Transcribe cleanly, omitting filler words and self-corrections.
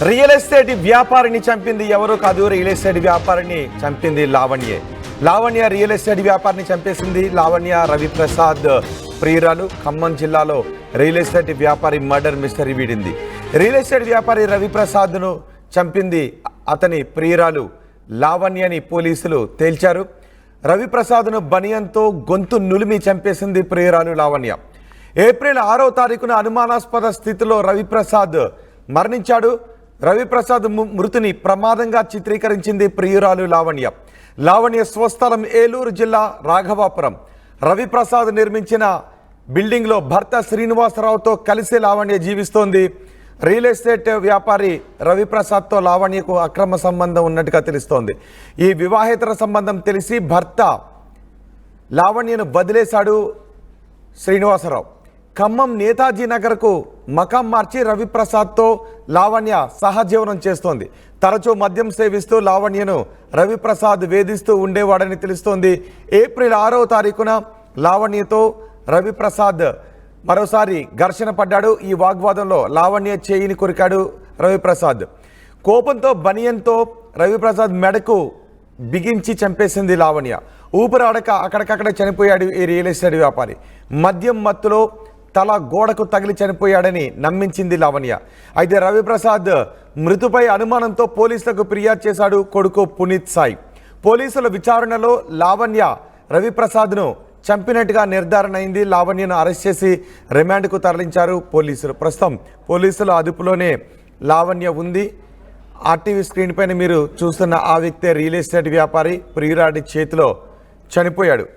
Real estate వ్యాపారిని చంపింది ఎవరో కాదు, రియల్ ఎస్టేట్ వ్యాపారిని చంపింది లావణ్యే. లావణ్య రియల్ ఎస్టేట్ వ్యాపారిని చంపేసింది. లావణ్య రవిప్రసాద్ ప్రియురాలు. ఖమ్మం జిల్లాలో రియల్ ఎస్టేట్ వ్యాపారి మర్డర్ మిస్టరీ వీడింది. రియల్ ఎస్టేట్ వ్యాపారి రవిప్రసాద్ను చంపింది అతని ప్రియురాలు లావణ్యని పోలీసులు తేల్చారు. రవిప్రసాద్ను బనియంతో గొంతు నులిమి చంపేసింది ప్రియురాలు లావణ్య. ఏప్రిల్ 6వ తారీఖున అనుమానాస్పద స్థితిలో రవిప్రసాద్ మరణించాడు. రవిప్రసాద్ మృతిని ప్రమాదంగా చిత్రీకరించింది ప్రియురాలు లావణ్య. లావణ్య స్వస్థలం ఏలూరు జిల్లా రాఘవాపురం. రవిప్రసాద్ నిర్మించిన బిల్డింగ్లో భర్త శ్రీనివాసరావుతో కలిసి లావణ్య జీవిస్తోంది. రియల్ ఎస్టేట్ వ్యాపారి రవిప్రసాద్తో లావణ్యకు అక్రమ సంబంధం ఉన్నట్టుగా తెలుస్తోంది. ఈ వివాహేతర సంబంధం తెలిసి భర్త లావణ్యను వదిలేశాడు శ్రీనివాసరావు. ఖమ్మం నేతాజీ నగర్కు మకాం మార్చి రవిప్రసాద్తో లావణ్య సహజీవనం చేస్తోంది. తరచూ మద్యం సేవిస్తూ లావణ్యను రవిప్రసాద్ వేధిస్తూ ఉండేవాడని తెలుస్తోంది. ఏప్రిల్ 6వ తారీఖున లావణ్యతో రవిప్రసాద్ మరోసారి ఘర్షణ పడ్డాడు. ఈ వాగ్వాదంలో లావణ్య చేయిని కొరికాడు రవిప్రసాద్. కోపంతో బనియంతో రవిప్రసాద్ మెడకు బిగించి చంపేసింది లావణ్య. ఊపిరాడక అక్కడికక్కడ చనిపోయాడు ఈ రియల్ ఎస్టేట్ వ్యాపారి. మద్యం మత్తులో తల గోడకు తగిలి చనిపోయాడని నమ్మించింది లావణ్య. అయితే రవిప్రసాద్ మృతిపై అనుమానంతో పోలీసులకు ఫిర్యాదు చేశాడు కొడుకు పునీత్ సాయి. పోలీసుల విచారణలో లావణ్య రవిప్రసాద్ను చంపినట్టుగా నిర్ధారణ అయింది. లావణ్యను అరెస్ట్ చేసి రిమాండ్కు తరలించారు పోలీసులు. ప్రస్తుతం పోలీసుల అదుపులోనే లావణ్య ఉంది. ఆర్టీవీ స్క్రీన్ పైన మీరు చూస్తున్న ఆ వ్యక్తే రియల్ ఎస్టేట్ వ్యాపారి ప్రియురాడి చేతిలో చనిపోయాడు.